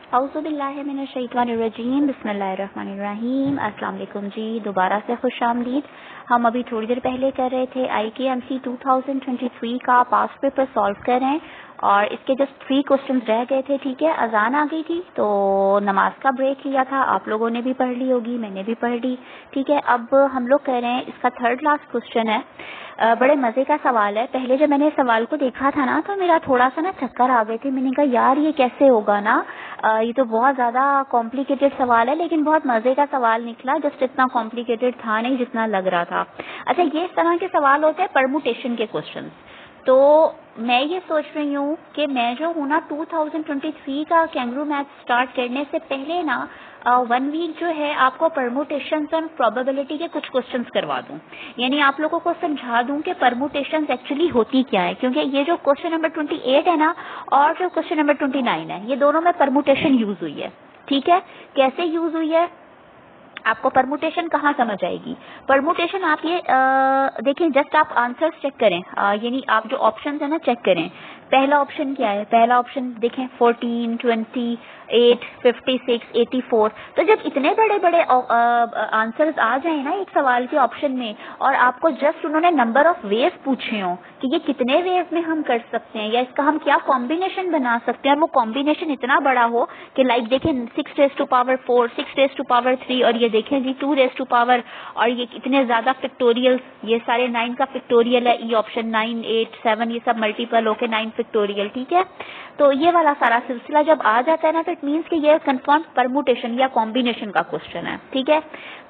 औज़ुबिल्लाहिमिनश्शैतानिर्रजीम बिस्मिल्लाहिर्रहमानिर्रहीम। अस्सलाम वालेकुम जी, दोबारा से खुशामदीद। हम अभी थोड़ी देर पहले कर रहे थे IKMC 2023 का पास्ट पेपर सॉल्व कर रहे हैं और इसके जस्ट 3 क्वेश्चंस रह गए थे। ठीक है, अजान आ गई थी तो नमाज का ब्रेक लिया था, आप लोगों ने भी पढ़ ली होगी, मैंने भी पढ़ ली। ठीक है, अब हम लोग कर रहे हैं, इसका थर्ड लास्ट क्वेश्चन है। बड़े मज़े का सवाल है। पहले जब मैंने सवाल को देखा था ना तो मेरा थोड़ा सा ना चक्कर आ गए थे। मैंने कहा यार ये कैसे होगा ना, ये तो बहुत ज़्यादा कॉम्प्लिकेटेड सवाल है, लेकिन बहुत मज़े का सवाल निकला। जस्ट इतना कॉम्प्लिकेटेड था नहीं जितना लग रहा था। अच्छा, ये इस तरह के सवाल होते हैं परमुटेशन के क्वेश्चन। तो मैं ये सोच रही हूँ कि मैं जो हूँ ना 2023 का कैंगरू मैथ स्टार्ट करने से पहले ना 1 वीक जो है आपको परमुटेशंस और प्रोबेबिलिटी के कुछ क्वेश्चंस करवा दूं, यानी आप लोगों को समझा दूं कि परमुटेशंस एक्चुअली होती क्या है। क्योंकि ये जो क्वेश्चन नंबर 28 है ना और जो क्वेश्चन नंबर 29 है, ये दोनों में परमुटेशन यूज हुई है। ठीक है, कैसे यूज हुई है, आपको परमुटेशन कहाँ समझ आएगी। परमुटेशन आप ये देखें, जस्ट आप आंसर्स चेक करें, यानी आप जो ऑप्शन है ना चेक करें। पहला ऑप्शन क्या है, पहला ऑप्शन देखें 14, 28, 56, 84। तो जब इतने बड़े बड़े आंसर्स आ जाए ना एक सवाल के ऑप्शन में और आपको जस्ट उन्होंने नंबर ऑफ वेज पूछे हो कि ये कितने वेज में हम कर सकते हैं या इसका हम क्या कॉम्बिनेशन बना सकते हैं, और वो कॉम्बिनेशन इतना बड़ा हो कि लाइक देखें 6 raise to power 4, 6 raise to power 3 और ये देखें जी 2 रेज़ टू पावर, और ये कितने ज्यादा फैक्टोरियल, ये सारे 9 का फैक्टोरियल है। ई ऑप्शन 9, 8, 7 ये सब मल्टीपल होके 9 फैक्टोरियल। ठीक है, तो ये वाला सारा सिलसिला जब आ जाता है ना तो इट मीन्स कि ये कंफर्म परमुटेशन या कॉम्बिनेशन का क्वेश्चन है। ठीक है,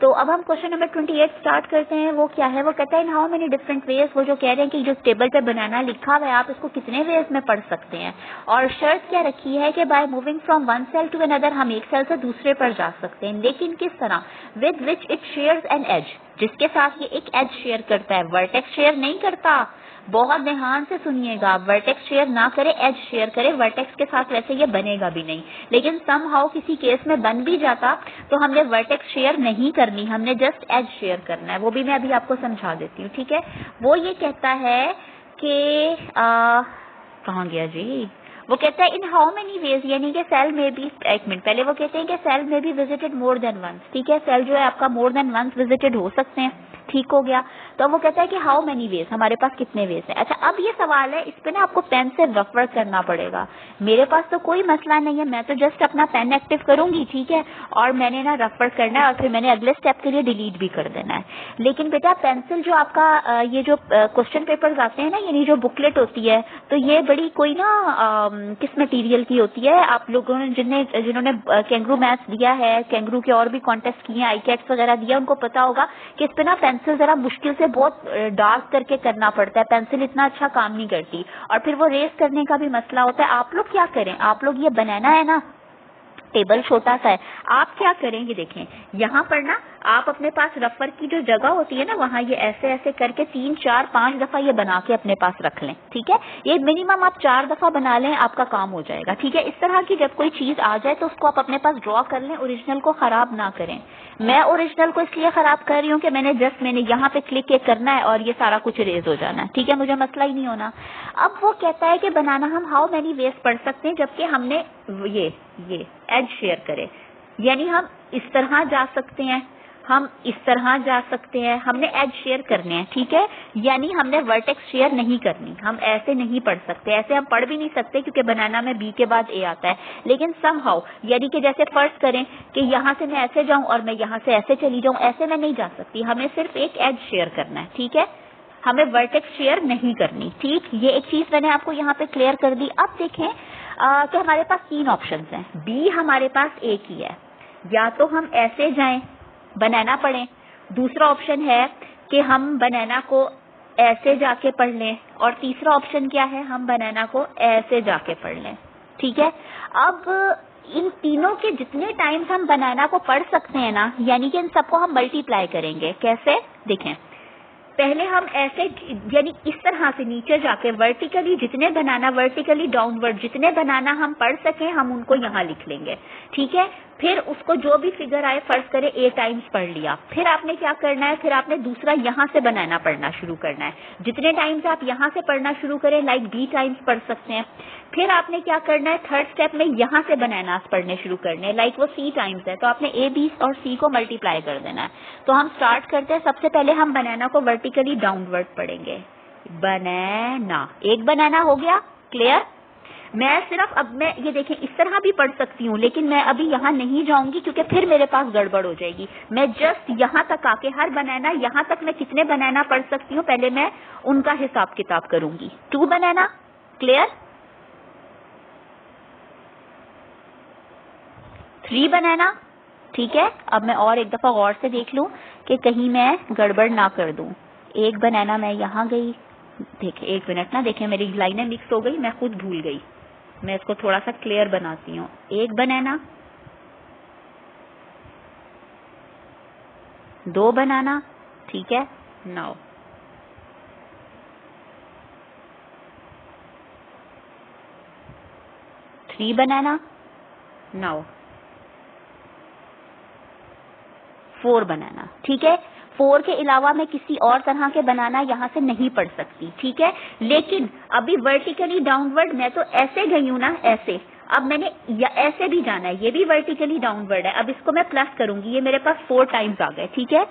तो अब हम क्वेश्चन नंबर 28 स्टार्ट करते हैं। वो क्या है, वो कहता है in how many different ways, वो जो कह रहे हैं कि जो टेबल पे बनाना लिखा हुआ है आप इसको कितने वेज में पढ़ सकते हैं, और शर्त क्या रखी है कि by moving from one cell to another, हम एक सेल से दूसरे पर जा सकते हैं, लेकिन किस तरह, with which it shares an edge, जिसके साथ ये एक एज शेयर करता है, वर्टेक्स शेयर नहीं करता। बहुत ध्यान से सुनिएगा, वर्टेक्स शेयर ना करे, एज शेयर करे। वर्टेक्स के साथ वैसे ये बनेगा भी नहीं, लेकिन समहाउ किसी केस में बन भी जाता तो हमने वर्टेक्स शेयर नहीं करनी, हमने जस्ट एज शेयर करना है। वो भी मैं अभी आपको समझा देती हूँ। ठीक है, वो ये कहता है कि कहाँ गया जी, वो कहता है इन हाउ मेनी वेज, यानी कि सेल में भी, एक मिनट पहले वो कहते हैं कि सेल में भी विजिटेड मोर देन वंस। ठीक है, सेल जो है आपका मोर देन वंस विजिटेड हो सकते हैं। ठीक हो गया, तो वो कहता है कि हाउ मेनी वेज, हमारे पास कितने वेज है। अच्छा, अब ये सवाल है, इस पे ना आपको पेन से रफ वर्क करना पड़ेगा। मेरे पास तो कोई मसला नहीं है, मैं तो जस्ट अपना पेन एक्टिव करूंगी। ठीक है, और मैंने ना रफ वर्क करना है और फिर मैंने अगले स्टेप के लिए डिलीट भी कर देना है। लेकिन बेटा पेंसिल जो आपका ये जो क्वेश्चन पेपर्स आते हैं ना, यानी जो बुकलेट होती है, तो ये बड़ी कोई ना किस मटेरियल की होती है, आप लोगों ने जिन्होंने कैंगरू मैथ्स दिया है, कैंगरू के और भी कॉन्टेस्ट किए हैं, ICATS वगैरह दिया, उनको पता होगा कि इस पे ना पेंसिल जरा मुश्किल से बहुत डार्क करके करना पड़ता है, पेंसिल इतना अच्छा काम नहीं करती, और फिर वो रेस करने का भी मसला होता है। आप लोग क्या करें, आप लोग ये बनाना है ना, टेबल छोटा सा है, आप क्या करेंगे देखें, यहाँ पर ना आप अपने पास रफर की जो जगह होती है ना, वहाँ ये ऐसे ऐसे करके 3, 4, 5 दफा ये बना के अपने पास रख लें। ठीक है, ये मिनिमम आप 4 दफा बना लें, आपका काम हो जाएगा। ठीक है, इस तरह की जब कोई चीज आ जाए तो उसको आप अपने पास ड्रॉ कर लें, ओरिजिनल को खराब ना करें। मैं ओरिजिनल को इसलिए खराब कर रही हूँ कि मैंने यहाँ पे क्लिक करना है और ये सारा कुछ इरेज हो जाना है। ठीक है, मुझे मसला ही नहीं होना। अब वो कहता है कि बनाना हम हाउ मेनी वेज पढ़ सकते हैं, जबकि हमने ये एज शेयर करे, यानी हम इस तरह जा सकते हैं, हम इस तरह जा सकते हैं, हमने एज शेयर करने हैं। ठीक है, यानी हमने वर्टेक्स शेयर नहीं करनी, हम ऐसे नहीं पढ़ सकते, ऐसे हम पढ़ भी नहीं सकते क्योंकि बनाना में बी के बाद ए आता है। लेकिन समहाउ, यानी कि जैसे फर्ज करें कि यहाँ से मैं ऐसे जाऊं और मैं यहाँ से ऐसे चली जाऊं, ऐसे मैं नहीं जा सकती, हमें सिर्फ एक एज शेयर करना है। ठीक है, हमें वर्टेक्स शेयर नहीं करनी। ठीक, ये एक चीज मैंने आपको यहाँ पे क्लियर कर दी। अब देखें कि हमारे पास 3 ऑप्शन हैं, बी हमारे पास एक ही है, या तो हम ऐसे जाएं बनाना पढ़ें, दूसरा ऑप्शन है कि हम बनाना को ऐसे जाके पढ़ लें, और तीसरा ऑप्शन क्या है, हम बनाना को ऐसे जाके पढ़ लें। ठीक है, अब इन तीनों के जितने टाइम्स हम बनाना को पढ़ सकते हैं ना, यानी कि इन सबको हम मल्टीप्लाई करेंगे। कैसे देखें, पहले हम ऐसे, यानी इस तरह से नीचे जाके वर्टिकली जितने बनाना, वर्टिकली डाउनवर्ड जितने बनाना हम पढ़ सकें, हम उनको यहाँ लिख लेंगे। ठीक है, फिर उसको जो भी फिगर आए फर्ज करे A टाइम्स पढ़ लिया, फिर आपने क्या करना है, फिर आपने दूसरा यहाँ से बनाना पढ़ना शुरू करना है। जितने टाइम्स आप यहाँ से पढ़ना शुरू करें, लाइक B टाइम्स पढ़ सकते हैं। फिर आपने क्या करना है, थर्ड स्टेप में यहाँ से बनाना पढ़ने शुरू करने, लाइक वो C टाइम्स है तो आपने A B और C को मल्टीप्लाई कर देना है। तो हम स्टार्ट करते हैं, सबसे पहले हम बनाना को वर्टिकली डाउनवर्ड पढ़ेंगे। बनाना, एक बनाना हो गया, क्लियर। मैं सिर्फ अब मैं ये देखें इस तरह भी पढ़ सकती हूँ, लेकिन मैं अभी यहाँ नहीं जाऊंगी क्योंकि फिर मेरे पास गड़बड़ हो जाएगी। मैं जस्ट यहाँ तक आके हर बनाना, यहाँ तक मैं कितने बनाना पढ़ सकती हूँ पहले मैं उनका हिसाब किताब करूंगी। 2 बनाना, क्लियर। 3 बनाना, ठीक है। अब मैं और एक दफा गौर से देख लूं कि कहीं मैं गड़बड़ ना कर दूं। 1 बनाना, मैं यहाँ गई, देखिए 1 मिनट ना, देखिए मेरी लाइनें मिक्स हो गई, मैं खुद भूल गई। मैं इसको थोड़ा सा क्लियर बनाती हूँ। 1 बनाना, 2 बनाना, ठीक है, 9। 3 बनाना, 9। 4 बनाना, ठीक है। 4 के अलावा मैं किसी और तरह के बनाना यहाँ से नहीं पढ़ सकती, ठीक है। लेकिन अभी वर्टिकली डाउनवर्ड मैं तो ऐसे गई हूँ ना, ऐसे। अब मैंने ऐसे भी जाना है, ये भी वर्टिकली डाउनवर्ड है। अब इसको मैं प्लस करूंगी, ये मेरे पास 4 टाइम्स आ गए, ठीक है।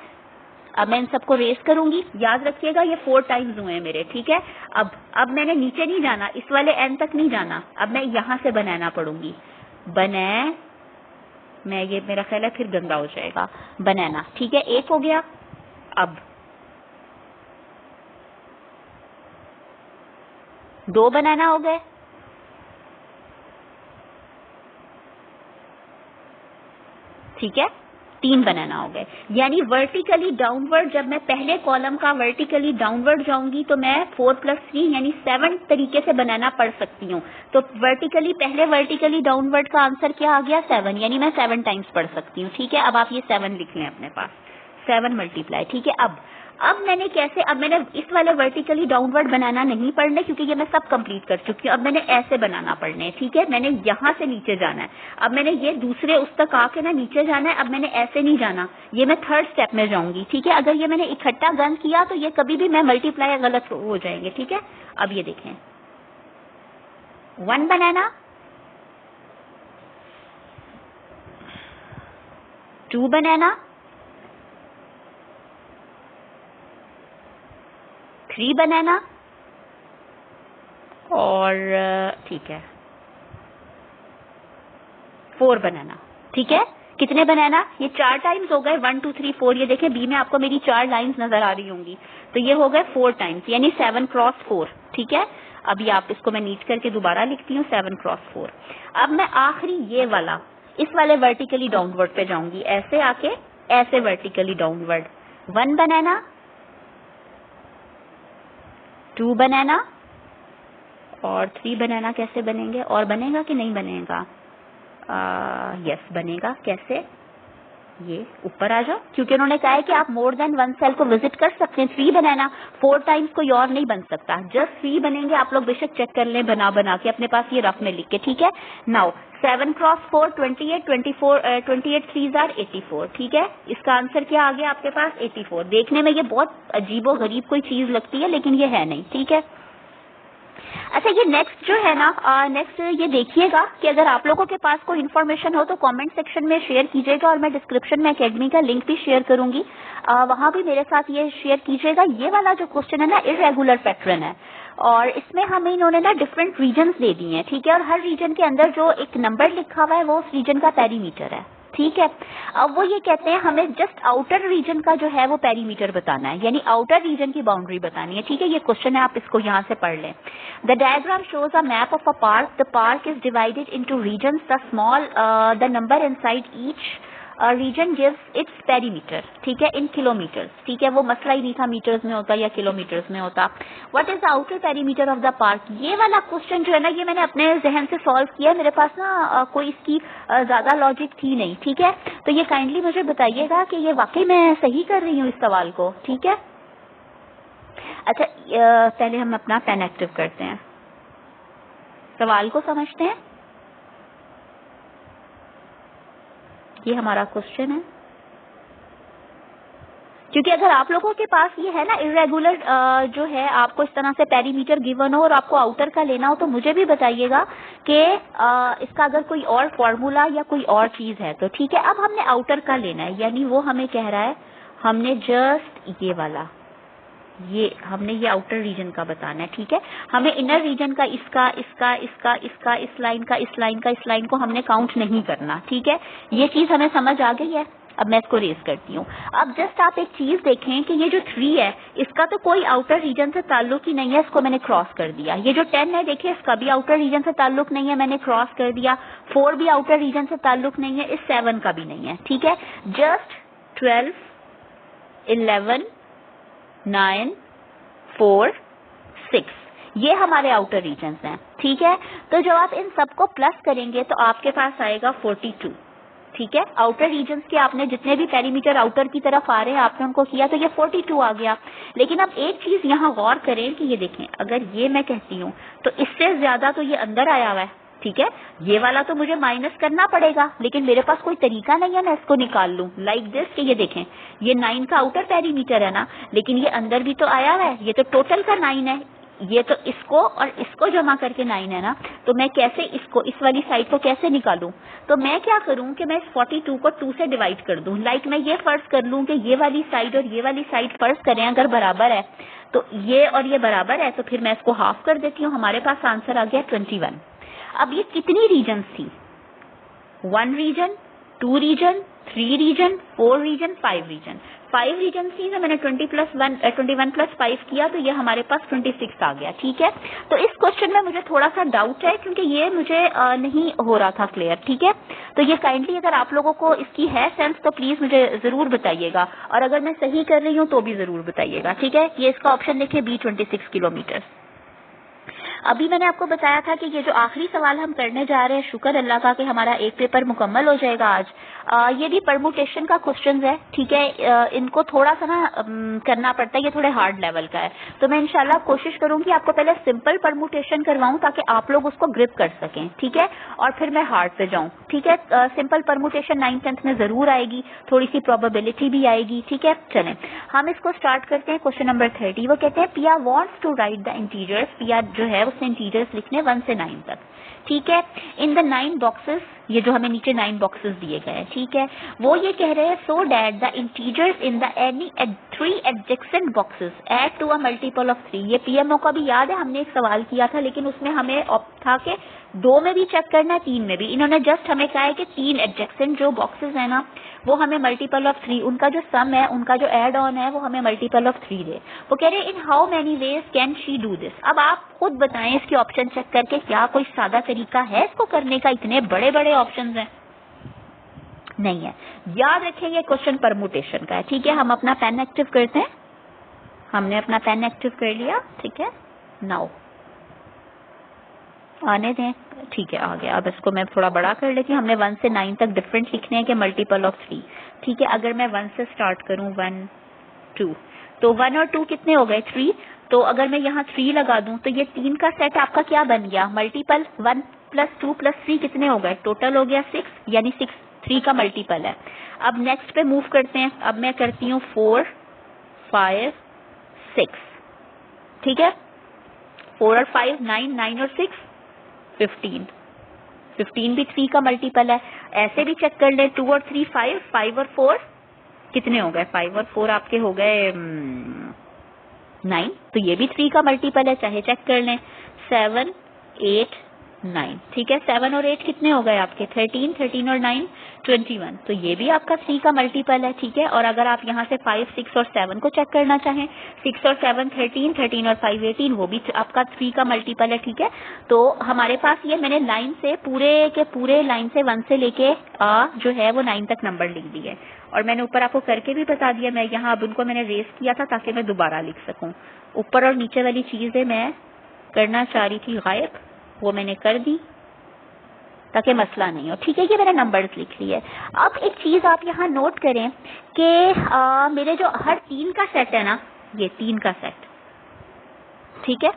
अब मैं इन सबको रेस करूंगी, याद रखिएगा ये 4 टाइम्स हुए हैं मेरे, ठीक है। अब मैंने नीचे नहीं जाना, इस वाले एंड तक नहीं जाना, अब मैं यहाँ से बनाना पढ़ूंगी। बना, मैं ये मेरा ख्याल है फिर गंदा हो जाएगा। बनाना, ठीक है, 1 हो गया। अब 2 बनाना हो गए, ठीक है। 3 बनाना हो गए। यानी वर्टिकली डाउनवर्ड, जब मैं पहले कॉलम का वर्टिकली डाउनवर्ड जाऊंगी तो मैं 4 + 3 यानी 7 तरीके से बनाना पढ़ सकती हूँ। तो वर्टिकली, पहले वर्टिकली डाउनवर्ड का आंसर क्या आ गया, 7, यानी मैं 7 टाइम्स पढ़ सकती हूँ, ठीक है। अब आप ये 7 लिख लें अपने पास, 7 मल्टीप्लाई, ठीक है। अब मैंने कैसे, अब मैंने इस वाले वर्टिकली डाउनवर्ड बनाना नहीं पढ़ने क्योंकि ये मैं सब कंप्लीट कर चुकी हूँ। अब मैंने ऐसे बनाना पढ़ने हैं, ठीक है। मैंने यहाँ से नीचे जाना है, अब मैंने ये दूसरे उस तक आके ना नीचे जाना है। अब मैंने ऐसे नहीं जाना, ये मैं थर्ड स्टेप में जाऊंगी, ठीक है। अगर ये मैंने इकट्ठा गन किया तो ये कभी भी मैं मल्टीप्लाई गलत हो जाएंगे, ठीक है। अब ये देखें, 1 बनाना, 2 बनाना, 3 बनाना, और ठीक है 4 बनाना, ठीक है। कितने बनाना, ये 4 टाइम्स हो गए, 1 2 3 4। ये देखें बी में आपको मेरी 4 लाइंस नजर आ रही होंगी, तो ये हो गए 4 टाइम्स, यानी 7 × 4, ठीक है। अभी आप इसको मैं नीच करके दोबारा लिखती हूँ, 7 × 4। अब मैं आखिरी ये वाला, इस वाले वर्टिकली डाउनवर्ड पे जाऊंगी, ऐसे आके ऐसे वर्टिकली डाउनवर्ड। 1 बनाना, 2 बनाना, और 3 बनाना कैसे बनेंगे, और बनेगा कि नहीं बनेगा, यस बनेगा। कैसे, ये ऊपर आ जाओ, क्योंकि उन्होंने कहा है कि आप मोर देन 1 सेल को विजिट कर सकते हैं। 3 बनाना, 4 टाइम्स कोई और नहीं बन सकता, जस्ट 3 बनेंगे। आप लोग बेशक चेक कर लें बना के अपने पास ये रफ में लिख के, ठीक है। नाउ 7 × 4 28, 28 3s are 84, ठीक है। इसका आंसर क्या आ गया आपके पास, 84। देखने में ये बहुत अजीबो गरीब कोई चीज लगती है, लेकिन ये है नहीं, ठीक है। अच्छा, ये नेक्स्ट जो है ना, नेक्स्ट ये देखिएगा कि अगर आप लोगों के पास कोई इन्फॉर्मेशन हो तो कमेंट सेक्शन में शेयर कीजिएगा, और मैं डिस्क्रिप्शन में एकेडमी का लिंक भी शेयर करूंगी, वहां भी मेरे साथ ये शेयर कीजिएगा। ये वाला जो क्वेश्चन है ना, इर्रेगुलर पैटर्न है, और इसमें हमें इन्होंने ना डिफरेंट रीजन्स दे दिए हैं, ठीक है। और हर रीजन के अंदर जो एक नंबर लिखा हुआ है वो उस रीजन का पेरीमीटर है, ठीक है। अब वो ये कहते हैं हमें जस्ट आउटर रीजन का जो है वो पेरीमीटर बताना है, यानी आउटर रीजन की बाउंड्री बतानी है, ठीक है। ये क्वेश्चन है, आप इसको यहाँ से पढ़ लें। The diagram shows a map of a park, the park is divided into regions, the small the number inside each region gives its perimeter, ठीक है, इन किलोमीटर्स, ठीक है। वो मसला ही नहीं था मीटर्स में होता या किलोमीटर्स में होता। What is the outer perimeter of the park, ये वाला क्वेश्चन जो है ना, ये मैंने अपने जहन से सॉल्व किया, मेरे पास ना कोई इसकी ज्यादा लॉजिक थी नहीं, ठीक है। तो ये काइंडली मुझे बताइएगा कि ये वाकई मैं सही कर रही हूँ इस सवाल को, ठीक है। अच्छा, पहले हम अपना पेन एक्टिव करते हैं, सवाल को समझते हैं। ये हमारा क्वेश्चन है। क्योंकि अगर आप लोगों के पास ये है ना इरेगुलर जो है, आपको इस तरह से पेरीमीटर गिवन हो और आपको आउटर का लेना हो, तो मुझे भी बताइएगा कि इसका अगर कोई और फॉर्मूला या कोई और चीज है तो ठीक है। अब हमने आउटर का लेना है, यानी वो हमें कह रहा है हमने जस्ट ये वाला, ये हमने ये आउटर रीजन का बताना है, ठीक है। हमें इनर रीजन का इसका इसका इसका इसका इस लाइन का इस लाइन का इस लाइन को हमने काउंट नहीं करना, ठीक है। ये चीज हमें समझ आ गई है। अब मैं इसको रेज करती हूँ। अब जस्ट आप एक चीज देखें कि ये जो 3 है इसका तो कोई आउटर रीजन से ताल्लुक ही नहीं है, इसको मैंने क्रॉस कर दिया। ये जो 10 है देखिए, इसका भी आउटर रीजन से ताल्लुक नहीं है, मैंने क्रॉस कर दिया। 4 भी आउटर रीजन से ताल्लुक नहीं है, इस 7 का भी नहीं है, ठीक है। जस्ट 12, 11, 9, 4, 6 ये हमारे आउटर रीजन्स हैं, ठीक है। तो जब आप इन सबको प्लस करेंगे तो आपके पास आएगा 42, ठीक है। आउटर रीजन्स के आपने जितने भी पेरीमीटर आउटर की तरफ आ रहे हैं आपने उनको किया तो ये 42 आ गया। लेकिन अब एक चीज यहाँ गौर करें कि ये देखें, अगर ये मैं कहती हूँ तो इससे ज्यादा तो ये अंदर आया हुआ है, ठीक है। ये वाला तो मुझे माइनस करना पड़ेगा, लेकिन मेरे पास कोई तरीका नहीं है मैं इसको निकाल लूं लाइक दिस कि ये देखें ये 9 का आउटर पेरीमीटर है ना, लेकिन ये अंदर भी तो आया हुआ है, ये तो टोटल का 9 है, ये तो इसको और इसको जमा करके 9 है ना। तो मैं कैसे इसको इस वाली साइड को कैसे निकालूं? तो मैं क्या करूं कि मैं इस 42 को 2 से डिवाइड कर दूं। लाइक मैं ये फर्ज कर लूं कि ये वाली साइड और ये वाली साइड फर्ज करें अगर बराबर है तो ये और ये बराबर है, तो फिर मैं इसको हाफ कर देती हूँ। हमारे पास आंसर आ गया 21। अब ये कितनी रीजन थी? 1 region, 2 region, 3 region, 4 region, 5 region. 5 region थी तो मैंने 21 + 5 किया तो ये हमारे पास 26 आ गया, ठीक है। तो इस क्वेश्चन में मुझे थोड़ा सा डाउट है क्योंकि ये मुझे नहीं हो रहा था क्लियर, ठीक है। तो ये काइंडली अगर आप लोगों को इसकी है सेंस तो प्लीज मुझे जरूर बताइएगा, और अगर मैं सही कर रही हूँ तो भी जरूर बताइएगा, ठीक है। ये इसका ऑप्शन देखिए B 26 किलोमीटर। अभी मैंने आपको बताया था कि ये जो आखिरी सवाल हम करने जा रहे हैं, शुक्र अल्लाह का कि हमारा एक पेपर मुकम्मल हो जाएगा आज। ये भी परमुटेशन का क्वेश्चन है, ठीक है। इनको थोड़ा सा ना करना पड़ता है, ये थोड़े हार्ड लेवल का है। तो मैं इंशाल्लाह कोशिश करूंगी आपको पहले सिंपल परमुटेशन करवाऊं ताकि आप लोग उसको ग्रिप कर सकें, ठीक है, और फिर मैं हार्ड पे जाऊं, ठीक है। सिंपल परमुटेशन 9th 10th में जरूर आएगी, थोड़ी सी प्रोबेबिलिटी भी आएगी, ठीक है। चलें हम इसको स्टार्ट करते हैं। क्वेश्चन नंबर 30 वो कहते हैं Pia wants to write the integers. Pia जो है उसने इंटीजर्स लिखने 1 से 9 तक, ठीक है। इन द 9 बॉक्सेस, ये जो हमें नीचे 9 बॉक्सेस दिए गए हैं, ठीक है। वो ये कह रहे हैं so that the integers in the any 3 adjacent boxes add to a multiple of 3। ये पीएमओ का भी याद है, हमने एक सवाल किया था लेकिन उसमें हमें था कि 2 में भी चेक करना है, 3 में भी। इन्होंने जस्ट हमें कहा है कि 3 एडजेसेंट जो बॉक्सेस है ना वो हमें मल्टीपल ऑफ 3, उनका जो सम है, उनका जो एड ऑन है वो हमें मल्टीपल ऑफ 3 दे। वो कह रहे हैं in how many ways can she do this. अब आप खुद बताएं इसके ऑप्शन चेक करके क्या कोई सादा तरीका है इसको करने का? इतने बड़े बड़े ऑप्शन हैं, नहीं है। याद रखें ये क्वेश्चन परमुटेशन का है, ठीक है। हम अपना पेन एक्टिव करते हैं। हमने अपना पेन एक्टिव कर लिया, ठीक है। नाउ आने दें, ठीक है, आ गया। अब इसको मैं थोड़ा बड़ा कर लेती हूँ। हमने 1 से 9 तक डिफरेंट लिखने हैं कि मल्टीपल ऑफ 3, ठीक है। अगर मैं 1 से स्टार्ट करूँ 1 2, तो 1 और 2 कितने हो गए? 3। तो अगर मैं यहाँ 3 लगा दूं तो ये 3 का सेट आपका क्या बन गया? मल्टीपल 1 + 2 + 3 कितने हो गए? टोटल हो गया 6, यानी 6 3 का मल्टीपल है। अब नेक्स्ट पे मूव करते हैं। अब मैं करती हूँ 4 5 6, ठीक है। 4 और 5 9, 9 और 6 15, 15 भी 3 का मल्टीपल है। ऐसे भी चेक कर ले, 2 और 3 5, 5 और 4 कितने हो गए? 5 और 4 आपके हो गए 9, तो ये भी 3 का मल्टीपल है, चाहे चेक कर लें। 7 8 9, ठीक है। 7 और 8 कितने हो गए आपके? 13, 13 और 9 21, तो ये भी आपका 3 का मल्टीपल है, ठीक है। और अगर आप यहाँ से 5 6 और 7 को चेक करना चाहें, 6 और 7 13, 13 और 5 18, वो भी आपका 3 का मल्टीपल है, ठीक है। तो हमारे पास ये मैंने लाइन से पूरे के पूरे लाइन से 1 से लेके जो है वो 9 तक नंबर लिख दिए, और मैंने ऊपर आपको करके भी बता दिया। मैं यहाँ अब उनको मैंने रेस किया था ताकि मैं दोबारा लिख सकूं। ऊपर और नीचे वाली चीजें मैं करना चाह रही थी गायब, वो मैंने कर दी ताकि मसला नहीं हो, ठीक है। ये मैंने नंबर्स लिख लिए। अब एक चीज आप यहाँ नोट करें कि मेरे जो हर 3 का सेट है ना, ये 3 का सेट, ठीक है।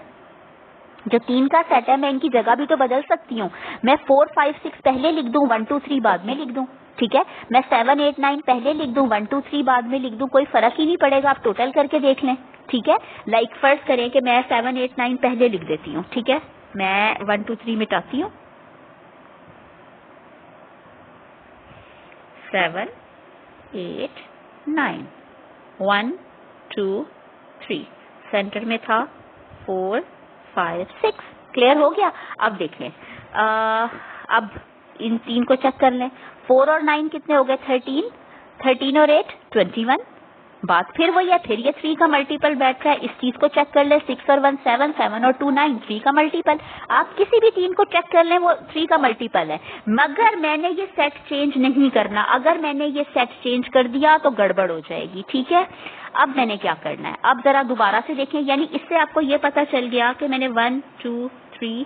जो 3 का सेट है मैं इनकी जगह भी तो बदल सकती हूँ। मैं 4 5 6 पहले लिख दूं, 1 2 3 बाद में लिख दूं, ठीक है, मैं 7 8 9 पहले लिख दूं, 1 2 3 बाद में लिख दूं, कोई फर्क ही नहीं पड़ेगा, आप टोटल करके देख लें। ठीक है, लाइक फर्स्ट करें कि मैं 7 8 9 पहले लिख देती हूँ। ठीक है, मैं 1 2 3 मिटाती हूँ। 7 8 9 1 2 3 सेंटर में था 4 5 6। क्लियर हो गया। अब देखें, अब इन 3 को चेक कर लें। 4 और 9 कितने हो गए? 13, 13 और 8 21। बात फिर वही है, फिर ये 3 का मल्टीपल बैठ रहा है। इस चीज को चेक कर ले, 6 और 1 7, 7 और 2 9, 3 का मल्टीपल। आप किसी भी 3 को चेक कर लें, वो 3 का मल्टीपल है। मगर मैंने ये सेट चेंज नहीं करना। अगर मैंने ये सेट चेंज कर दिया तो गड़बड़ हो जाएगी। ठीक है, अब मैंने क्या करना है, अब जरा दोबारा से देखें। यानी इससे आपको ये पता चल गया कि मैंने 1 2 3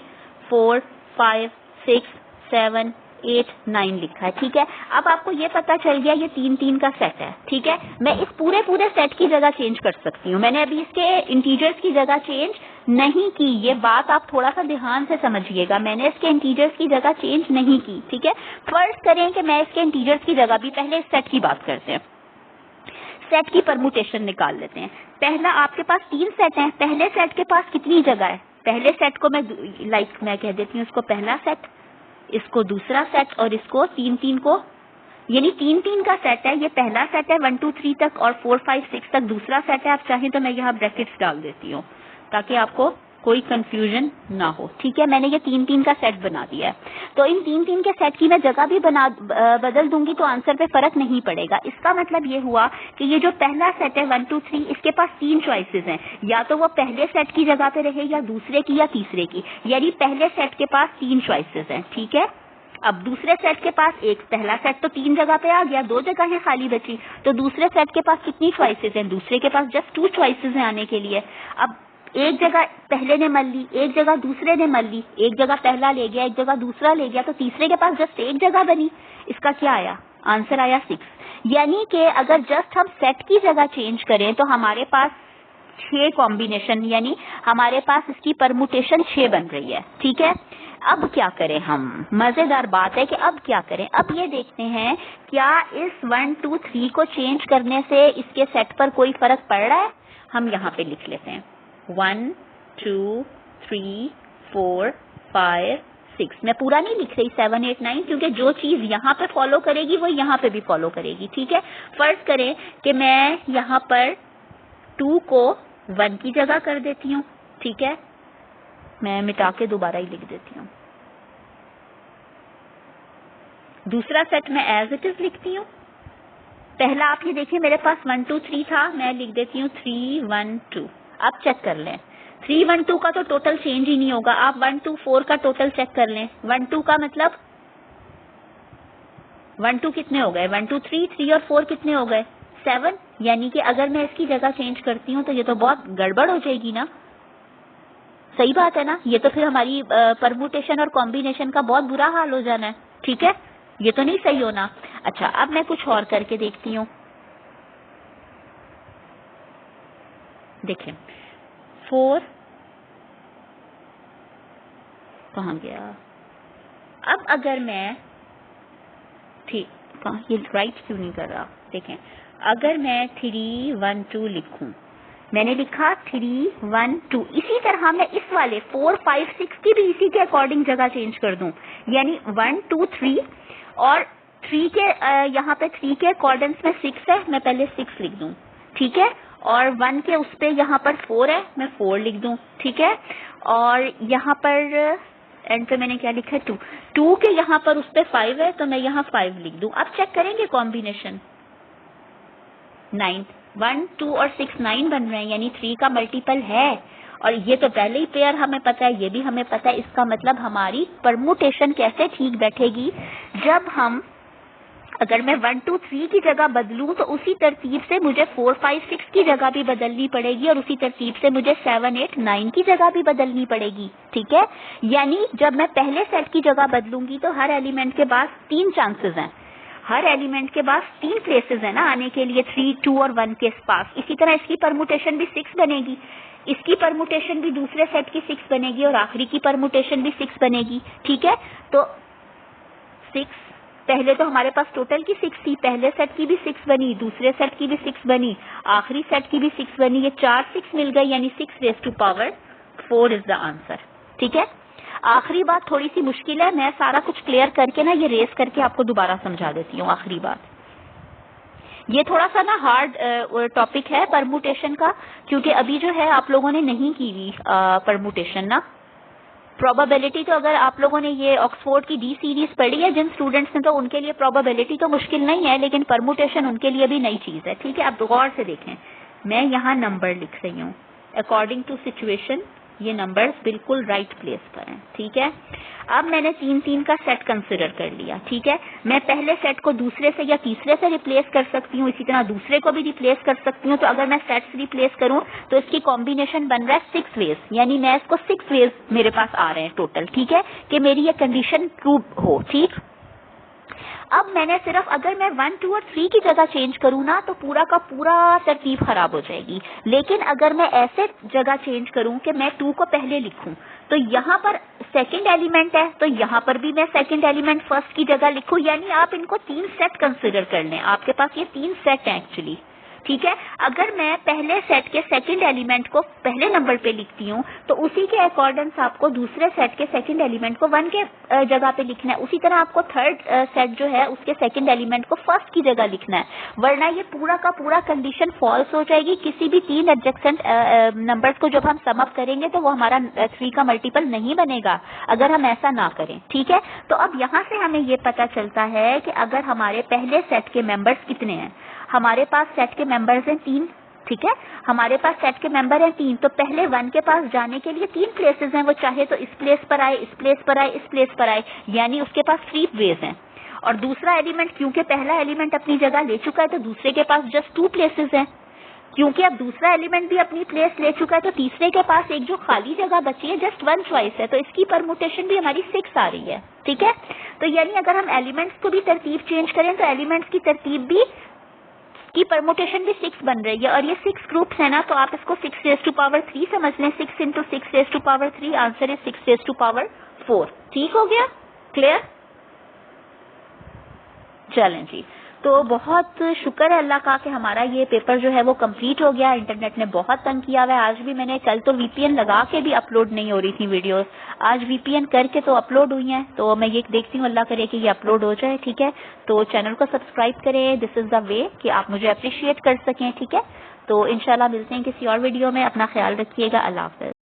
4 5 6 7 8 9 लिखा है। ठीक है, अब आपको ये पता चल गया ये 3 3 का सेट है। ठीक है, मैं इस पूरे सेट की जगह चेंज कर सकती हूँ। मैंने अभी इसके इंटीजर्स की जगह चेंज नहीं की। ये बात आप थोड़ा सा ध्यान से समझिएगा, मैंने इसके इंटीजर्स की जगह चेंज नहीं की। ठीक है, फर्ज करें कि मैं इसके इंटीजर्स की जगह भी, पहले इस सेट की बात करते हैं, सेट की परमुटेशन निकाल लेते हैं। पहला, आपके पास 3 सेट हैं, पहले सेट के पास कितनी जगह है? पहले सेट को मैं कह देती हूँ इसको पहला सेट, इसको दूसरा सेट और इसको 3 3 को, यानी 3 3 का सेट है। ये पहला सेट है 1 2 3 तक, और 4 5 6 तक दूसरा सेट है। आप चाहें तो मैं यहाँ ब्रैकेट्स डाल देती हूँ ताकि आपको कोई कंफ्यूजन ना हो। ठीक है, मैंने ये 3 3 का सेट बना दिया है। तो इन 3 3 के सेट की मैं जगह भी बदल दूंगी तो आंसर पे फर्क नहीं पड़ेगा। इसका मतलब ये हुआ कि ये जो पहला सेट है 1 2 3, इसके पास 3 चॉइसेस हैं, या तो वो पहले सेट की जगह पे रहे, या दूसरे की, या तीसरे की। यानी पहले सेट के पास 3 चॉइसेस हैं। ठीक है, अब दूसरे सेट के पास एक, पहला सेट तो 3 जगह पे आ गया, 2 जगह है खाली बची, तो दूसरे सेट के पास कितनी चॉइसेस हैं? दूसरे के पास जस्ट 2 चॉइसेस हैं आने के लिए। अब एक जगह पहले ने मल ली, एक जगह दूसरे ने मल ली, एक जगह पहला ले गया, एक जगह दूसरा ले गया, तो तीसरे के पास जस्ट एक जगह बनी। इसका क्या आया? आंसर आया 6। यानी कि अगर जस्ट हम सेट की जगह चेंज करें तो हमारे पास 6 कॉम्बिनेशन, यानी हमारे पास इसकी परमुटेशन 6 बन रही है। ठीक है, अब क्या करें हम? मजेदार बात है कि अब क्या करें। अब ये देखते हैं क्या इस 1 2 3 को चेंज करने से इसके सेट पर कोई फर्क पड़ रहा है। हम यहाँ पे लिख लेते हैं 1 2 3 4 5 6। मैं पूरा नहीं लिख रही 7 8 9, क्योंकि जो चीज यहाँ पे फॉलो करेगी वो यहाँ पे भी फॉलो करेगी। ठीक है, फर्ज करें कि मैं यहाँ पर 2 को 1 की जगह कर देती हूँ। ठीक है, मैं मिटा के दोबारा ही लिख देती हूँ। दूसरा सेट मैं एज इट इज लिखती हूँ। पहला आप ये देखिए मेरे पास 1 2 3 था, मैं लिख देती हूँ 3 1 2। अब चेक कर लें, 3 1 2 का तो टोटल चेंज ही नहीं होगा। आप 1 2 4 का टोटल चेक कर लें। 1 2 का मतलब 1 2 कितने हो गए? 1 2 3, 3 और 4 कितने हो गए? 7। यानी कि अगर मैं इसकी जगह चेंज करती हूँ तो ये तो बहुत गड़बड़ हो जाएगी ना। सही बात है ना, ये तो फिर हमारी परमुटेशन और कॉम्बिनेशन का बहुत बुरा हाल हो जाना है। ठीक है, ये तो नहीं सही होना। अच्छा, अब मैं कुछ और करके देखती हूँ। देखें 4 कहाँ गया? अब अगर मैं, ठीक, कहाँ ये राइट क्यों नहीं कर रहा? देखें, अगर मैं 3 1 2 लिखूं, मैंने लिखा 3 1 2, इसी तरह मैं इस वाले 4 5 6 की भी इसी के अकॉर्डिंग जगह चेंज कर दूं। यानी 1 2 3 और 3 के यहाँ पे 3 के अकॉर्डिंग में 6 है, मैं पहले 6 लिख दूं। ठीक है, और 1 के उस पे यहाँ पर 4 है, मैं 4 लिख दूं। ठीक है, और यहाँ पर एंड पे मैंने क्या लिखा है? 2। 2 के यहाँ पर उस पे 5 है, तो मैं यहाँ 5 लिख दूं। अब चेक करेंगे कॉम्बिनेशन 9, 1 2 और 6 9 बन रहे हैं, यानी 3 का मल्टीपल है। और ये तो पहले ही पेयर हमें पता है, ये भी हमें पता है। इसका मतलब हमारी परमुटेशन कैसे ठीक बैठेगी? जब हम, अगर मैं 1 2 3 की जगह बदलूं तो उसी तरतीब से मुझे 4 5 6 की जगह भी बदलनी पड़ेगी, और उसी तरतीब से मुझे 7 8 9 की जगह भी बदलनी पड़ेगी। ठीक है, यानी जब मैं पहले सेट की जगह बदलूंगी तो हर एलिमेंट के पास 3 चांसेस हैं, हर एलिमेंट के पास 3 प्लेसेस है ना आने के लिए, 3 2 और 1 के पास। इसी तरह इसकी परमुटेशन भी 6 बनेगी, इसकी परमुटेशन भी दूसरे सेट की 6 बनेगी, और आखिरी की परमुटेशन भी 6 बनेगी। ठीक है, तो 6 पहले तो हमारे पास टोटल की 6 थी, पहले सेट की भी 6 बनी, दूसरे सेट की भी 6 बनी, आखिरी सेट की भी 6 बनी, ये 4 6 मिल गई, यानी 6 raise to power 4 is the answer. ठीक है, आखिरी बात थोड़ी सी मुश्किल है, मैं सारा कुछ क्लियर करके ना ये रेस करके आपको दोबारा समझा देती हूँ। आखिरी बात, ये थोड़ा सा ना हार्ड टॉपिक है परमुटेशन का, क्योंकि अभी जो है आप लोगों ने नहीं की हुई परमुटेशन ना। प्रोबेबिलिटी तो अगर आप लोगों ने ये ऑक्सफोर्ड की डी सीरीज पढ़ी है जिन स्टूडेंट्स ने, तो उनके लिए प्रोबेबिलिटी तो मुश्किल नहीं है, लेकिन परमुटेशन उनके लिए भी नई चीज है। ठीक है, आप गौर से देखें, मैं यहाँ नंबर लिख रही हूँ अकॉर्डिंग टू सिचुएशन, ये नंबर्स बिल्कुल राइट प्लेस पर हैं। ठीक है, अब मैंने 3-3 का सेट कंसिडर कर लिया। ठीक है, मैं पहले सेट को दूसरे से या तीसरे से रिप्लेस कर सकती हूँ, इसी तरह दूसरे को भी रिप्लेस कर सकती हूँ। तो अगर मैं सेट्स रिप्लेस करूँ तो इसकी कॉम्बिनेशन बन रहा है 6 वेज, यानी मैं इसको 6 वेज मेरे पास आ रहे हैं टोटल। ठीक है, कि मेरी ये कंडीशन ट्रू हो। ठीक, अब मैंने सिर्फ अगर मैं 1, 2 और 3 की जगह चेंज करूँ ना तो पूरा का पूरा तरतीब खराब हो जाएगी। लेकिन अगर मैं ऐसे जगह चेंज करूँ कि मैं 2 को पहले लिखूं, तो यहाँ पर सेकंड एलिमेंट है, तो यहाँ पर भी मैं सेकंड एलिमेंट फर्स्ट की जगह लिखूं, यानी आप इनको 3 सेट कंसिडर कर लें। आपके पास ये 3 सेट हैं एक्चुअली। ठीक है, अगर मैं पहले सेट के सेकंड एलिमेंट को पहले नंबर पे लिखती हूँ तो उसी के अकॉर्डिंग आपको दूसरे सेट के सेकंड एलिमेंट को 1 के जगह पे लिखना है। उसी तरह आपको थर्ड सेट जो है उसके सेकंड एलिमेंट को फर्स्ट की जगह लिखना है, वरना ये पूरा का पूरा कंडीशन फॉल्स हो जाएगी। किसी भी 3 एडजेसेंट नंबर्स को जब हम सम अप करेंगे तो वो हमारा 3 का मल्टीपल नहीं बनेगा अगर हम ऐसा ना करें। ठीक है, तो अब यहाँ से हमें ये पता चलता है कि अगर हमारे पहले सेट के मेंबर्स कितने हैं, हमारे पास सेट के मेंबर्स हैं 3। ठीक है, हमारे पास सेट के मेंबर हैं 3, तो पहले 1 के पास जाने के लिए 3 प्लेसेस हैं, वो चाहे तो इस प्लेस पर आए, इस प्लेस पर आए, इस प्लेस पर आए, यानी उसके पास 3 वेज हैं। और दूसरा एलिमेंट, क्योंकि पहला एलिमेंट अपनी जगह ले चुका है तो दूसरे के पास जस्ट 2 प्लेसेस हैं। क्योंकि अब दूसरा एलिमेंट भी अपनी प्लेस ले चुका है तो तीसरे के पास एक जो खाली जगह बची है जस्ट 1 चॉइस है, तो इसकी परमुटेशन भी हमारी 6 आ रही है। ठीक है, तो यानी अगर हम एलिमेंट्स को भी तरतीब चेंज करें तो एलिमेंट्स की तरतीब भी की परमुटेशन भी 6 बन रही है। और ये 6 ग्रुप्स है ना, तो आप इसको 6 रेज़ टू पावर 3 समझ लें। 6 into 6 raise to power 3, answer है 6 रेज़ टू पावर 4। ठीक हो गया, क्लियर? चलें जी, तो बहुत शुक्र है अल्लाह का कि हमारा ये पेपर जो है वो कंप्लीट हो गया। इंटरनेट ने बहुत तंग किया हुआ है। आज भी मैंने, कल तो वीपीएन लगा के भी अपलोड नहीं हो रही थी वीडियोस, आज वीपीएन करके तो अपलोड हुई हैं। तो मैं ये देखती हूँ अल्लाह करे कि ये अपलोड हो जाए। ठीक है, तो चैनल को सब्सक्राइब करें, दिस इज द वे कि आप मुझे अप्रिशिएट कर सकें। ठीक है, तो इंशाल्लाह मिलते हैं किसी और वीडियो में। अपना ख्याल रखिएगा, अल्लाह हाफ़िज़।